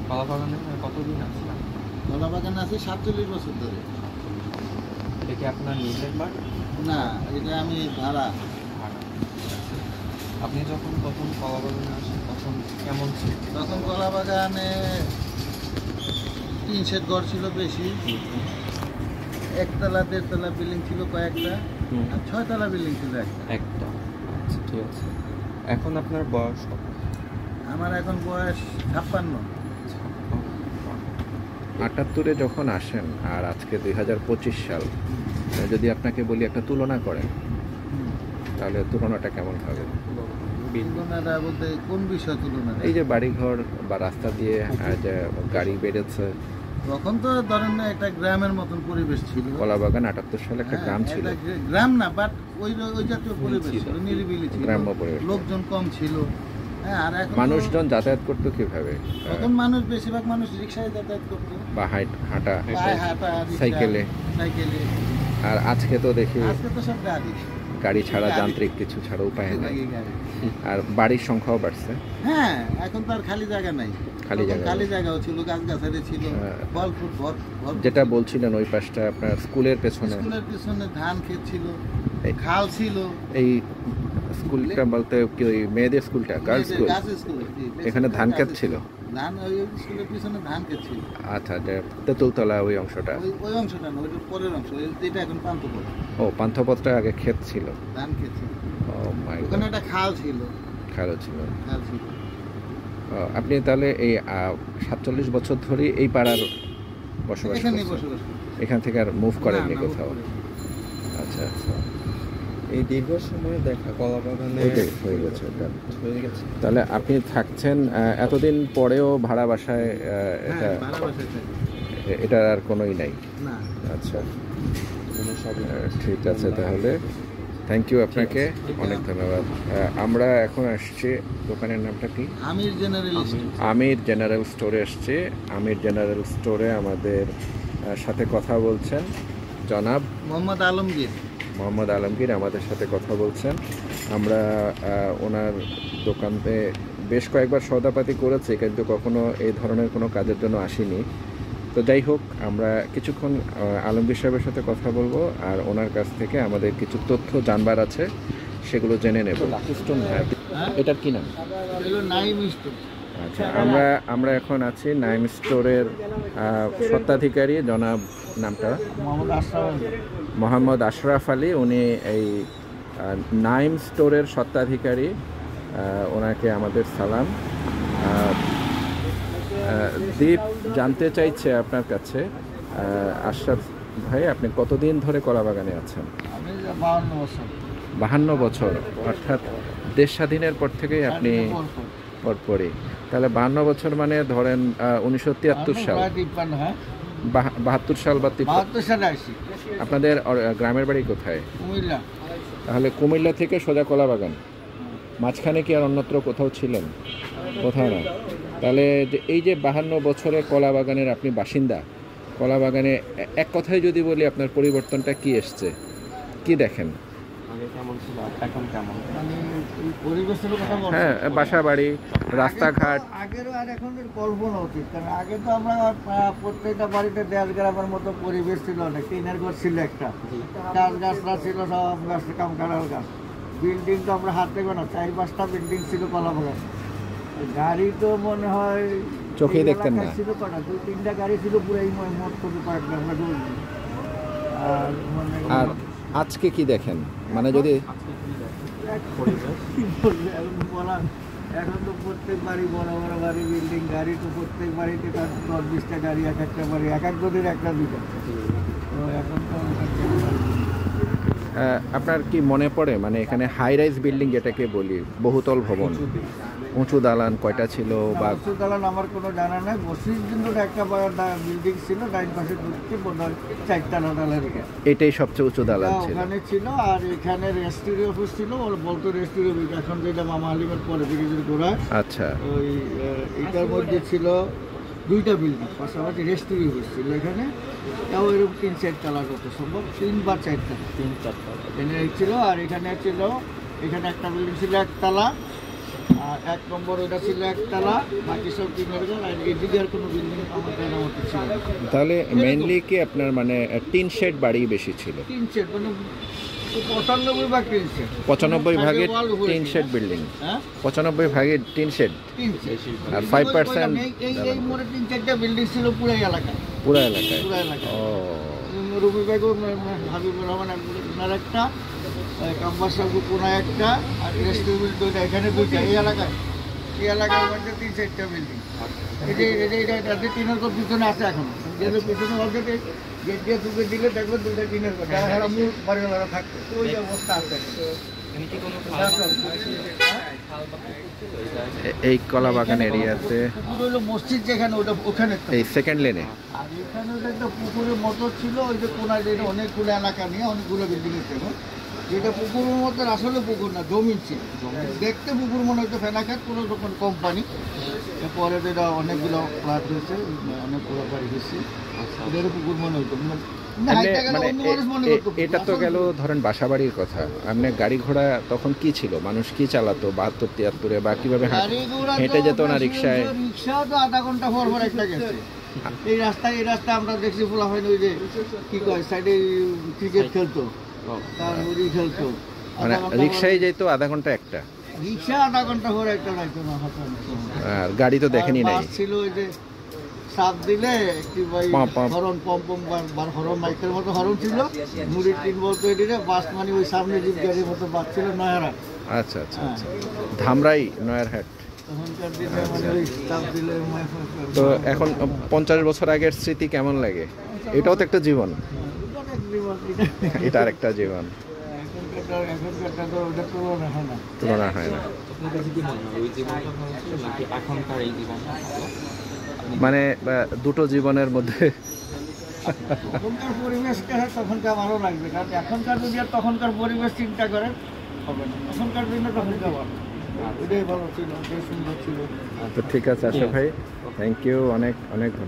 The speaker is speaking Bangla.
কলা বাগানে কতদিন আছেন? কলা বাগানে আছে 47 বছর ধরে। এটা কি আপনার নিজের বাড়ি? না, এটা আমি ভাড়া। আপনি যখন প্রথম কলা বাগানে আসেন তখন কেমন ছিল? তখন কলা বাগানে টিন শেড ঘর ছিল বেশি, একতলা দেড়তলা বিল্ডিং ছিল কয়েকটা, আর 6 তলা বিল্ডিং ছিল একটা। আচ্ছা, ঠিক আছে। এখন আপনার বয়স কত? আমার এখন বয়স 56। 78-এ যখন আসেন আর আজকে 2025 সাল, যদি আপনাকে বলি একটা তুলনা করেন, তাহলে তুলনাটা কেমন হবে? তুলনাটা বলতে কোন বিষয় তুলনা? এই যে বাড়িঘর বা রাস্তা দিয়ে যে গাড়ি বেড়েছে। তখন তো ধরেন না একটা গ্রামের মতন পরিবেশ ছিল। কলাবাগান 78 সালে একটা গ্রাম ছিল। গ্রাম না, বাট ওই জাতীয় পরিবেশ ছিল, নিরিবিলি ছিল, গ্রাম্য পরিবেশ, লোকজন কম ছিল। হ্যাঁ, আর এখন মানুষজন যাতায়াত করতো কিভাবে? তখন মানুষ বেশিরভাগ মানুষ রিক্সায় যাতায়াত করতো, বা হাঁটা, সাইকেলে। আর আজকে তো দেখি আজকে তো সব গাড়ি ছাড়া, যান্ত্রিক কিছু ছাড়া উপায় নাই। আর বাড়ির সংখ্যাও বাড়ছে। হ্যাঁ, এখন তো আর খালি জায়গা নাই। খালি জায়গাও ছিল, গাছগাছালি ছিল, ফল ফুল। যেটা বলছিলেন ওই পাশটা আপনার স্কুলের পেছনে ধান ক্ষেত ছিল, খাল ছিল। এই স্কুলটা বলতে কি ওই মেয়েদের স্কুলটা, গার্লস স্কুল? এখানে ধান ক্ষেত ছিল। ওই স্কুলের পিছনে ধান ক্ষেত ছিল। আচ্ছা, তেঁতুলতলা ওই অংশটা? ওই অংশটা না, ওইটার পরের অংশ, যেটা এখন পান্থপথ। ও, পান্থপথটা আগে ক্ষেত ছিল, ধান ক্ষেত ছিল। ও মাই গড। ওখানে একটা খাল ছিল। আপনি তাহলে এই 47 বছর ধরে এই পাড়ার বসবাস করছেন? এখান থেকে আর মুভ করেননি কোথাও? আচ্ছা আচ্ছা। এই দীর্ঘ সময় দেখা কলা বাগানে হয়ে গেছে। তাহলে আপনি থাকছেন এতদিন পরেও ভাড়া বাসায়? এটা আর কোনোই নাই? আচ্ছা, ঠিক আছে। তাহলে থ্যাংক ইউ আপনাকে, অনেক ধন্যবাদ। আমরা এখন আসছি, দোকানের নামটা কি? আমির জেনারেল স্টোরে আসছি। আমির জেনারেল স্টোরে আমাদের সাথে কথা বলছেন জনাব মোহাম্মদ আলমগীর আমাদের সাথে কথা বলছেন। আমরা ওনার দোকানে বেশ কয়েকবার সওদাপাতি করেছি, কিন্তু কখনো এই ধরনের কোনো কাজের জন্য আসিনি। তো যাই হোক, আমরা কিছুক্ষণ আলমগীর সাহেবের সাথে কথা বলবো, আর ওনার কাছ থেকে আমাদের কিছু তথ্য জানবার আছে, সেগুলো জেনে নেব। এটার কি নাম? আচ্ছা, আমরা এখন আছি নাইম স্টোরের স্বত্বাধিকারী জনাব, নামটা মোহাম্মদ আশরাফ আলী। উনি এই নাইম স্টোরের স্বত্বাধিকারী, ওনাকে আমাদের সালাম। দীপ জানতে চাইছে আপনার কাছে, আশরাফ ভাই, আপনি কতদিন ধরে কলা বাগানে আছেন? 52 বছর, অর্থাৎ দেশ স্বাধীনের পর থেকেই আপনি? পরপরই। তাহলে 52 বছর মানে ধরেন 1973 সাল, 72 সাল বা 73 সালে আসি। আপনাদের গ্রামের বাড়ি কোথায়? কুমিল্লা। তাহলে কুমিল্লা থেকে সোজা কলা বাগান, মাঝখানে কি আর অন্যত্র কোথাও ছিলেন? কোথাও না। তাহলে এই যে 52 বছরে কলা বাগানের আপনি বাসিন্দা, কলা বাগানে এক কথায় যদি বলি আপনার পরিবর্তনটা কি এসছে, কি দেখেন? হ্যাঁ, বাসা বাড়ি, রাস্তাঘাট। আগেরও আর এখনের কল্পনা উচিত, কারণ আগে তো আমরা প্রত্যেকটা বাড়িতে দেড় গ্রামের মতো পরিবেশ ছিল, অনেক টিনের ঘর ছিল, একটা গাছরা ছিল, সব গাছ কামকাড়াল গাছ। বিল্ডিং তো আমরা হাতে গোনা 4-5টা বিল্ডিং ছিল কলা বাগান। গাড়ি তো মনে হয় চোখেই দেখতেন না, ছিল কটা, 2-3টা গাড়ি ছিল পুরো এই মোট করে কয়েকটা আমরা ঢুকছি। আর আজকে কি দেখেন, মানে যদি এখন তো প্রত্যেক বাড়ি বড় বড় বাড়ি, বিল্ডিং, গাড়ি তো প্রত্যেক বাড়িতে 10-20টা গাড়ি, এক একটা বাড়ি, এক এক গদির একটা দুটো। তো এখন তো আপনার কি মনে পড়ে, মানে এখানে হাই রাইজ বিল্ডিং যেটাকে বলি, বহুতল ভবন, উঁচু দালান কয়টা ছিল? বা উঁচু দালান আমার কোনো জানা নাই। বসির জন্য একটা বিল্ডিং ছিল, ডাইন পাশে ঢুকছে, বোধ হয় 4তলা দালান, এটাই সবচেয়ে উঁচু দালান ছিল ওখানে ছিল। আর এখানে রেজিস্ট্রি অফিস ছিল, বলতো রেজিস্ট্রি অফিস, এখন যেটা মামা আলিমের পরে ব্রিজের গোড়ায়। আচ্ছা, ওই এটার মধ্যে ছিল 2টা বিল্ডিং, পাশাপাশি রেজিস্ট্রি অফিস ছিল এখানে। তাও এরকম 3-4 তলা, যত সম্ভব 3 বা 4 তলা, 3-4 তলা এখানে ছিল। আর এখানে ছিল, এখানে একটা বিল্ডিং ছিল 1 তলা, আর 1 নম্বর ওটা ছিল একতলা, বাকি সব টিনের ঘর। আর এদিকে আর কোনো বিল্ডিং আমার জানা মতো ছিল না। তাহলে মেইনলি কি আপনার মানে টিন শেড বাড়ি বেশি ছিল? টিন শেড মানে 95 ভাগ টিন শেড। 95 ভাগে ওয়াল উপরে টিন ছিল। Shed building. হ্যাঁ 95 ভাগে টিন শেড। Tin shed. আর 5% এই মোড়ে 3-4টা বিল্ডিং ছিল পুরো এলাকায়। পুরো এলাকায়। পুরো এলাকায়। ও রবি বেগম, হাবিবুর রহমান ওনার একটা, কাম্বার সাহেব কোনায় একটা, আর রেস্টুরেন্ট দুইটা, এখানে দুইটা। এই এলাকার মধ্যে 3-4টা বিল্ডিং। এটাতে টিনের ঘর পিছনে আছে এখন, যেহেতু পিছনে অলরেডি গেট দিয়ে ঢুকে দিলে দেখবেন 2টা টিনের ঘর, যারা মূল বাড়িওয়ালারা থাকতো। তো ওই অবস্থা আছে। এই কলা বাগান এরিয়াতে পুকুর হলো মসজিদ যেখানে, ওখানে এই সেকেন্ড লেনে আর এখানে একটা পুকুরের মতো ছিল, ওই যে কোনায়, যেটা অনেকগুলো এলাকা নিয়ে অনেকগুলো বিল্ডিং ছিল, যেটা পুকুরের মতো আসলে পুকুর না, জমি ছিল। দেখতে পুকুর মনে হচ্ছে ফেনাখাত, কোনো রকম কোম্পানি। এরপরে যেটা অনেকগুলো ফ্ল্যাট হয়েছে, অনেকগুলো বাড়ি হয়েছে, এটারও পুকুর মনে হতো। এটা তো গেল ধরেন বাসাবাড়ির কথা। আপনি গাড়ি ঘোড়া তখন কি ছিল? মানুষ কি চালাতো 72-73-এ, বা কিভাবে হেঁটে যেত না রিক্সায়? রিক্সাও তো আধা ঘন্টা পর একটা গেছে। এই রাস্তায় আমরা দেখছি বলা হয়নি, ওই যে কি কয় সাইডে ক্রিকেট খেলতো, তার ওই খেলতো, মানে রিক্সায় যেত আধা ঘন্টা একটা, রিক্সা আধা ঘন্টা পর একটা লাগতো না। আর গাড়ি তো দেখেনি নাই। বাস ছিল ওই যে চাপ দিলে একটি হরন পম্পম হরন মাইকের মতো হরন ছিল, মুড়ির টিন বলতো এটিতে। বাস মানে ওই সামনে জিপ গাড়ির মতো বাস ছিল, নয়ারা। আচ্ছা আচ্ছা আচ্ছা, ধামরাই নয়ারহাট। তখনকার দিনে মানে ওই চাপ দিলে। তো এখন 50 বছর আগের স্মৃতি কেমন লাগে? এটাও তো একটা জীবন, এটা আর একটা জীবন, এখনকারটা তো ওটা তুলনা হয় না। তুলনা হয় না। মানে দুটো জীবনের মধ্যে তখনকার পরিবেশটা তখনকার ভালো লাগবে, কারণ এখনকার যদি আর তখনকার পরিবেশ চিন্তা করেন হবে না। তখনকার দিনে তখনকার ভালো, ওইটাই ভালো ছিল, ওটাই সুন্দর ছিল। তো ঠিক আছে আশা ভাই, থ্যাংক ইউ, অনেক অনেক ধন্যবাদ।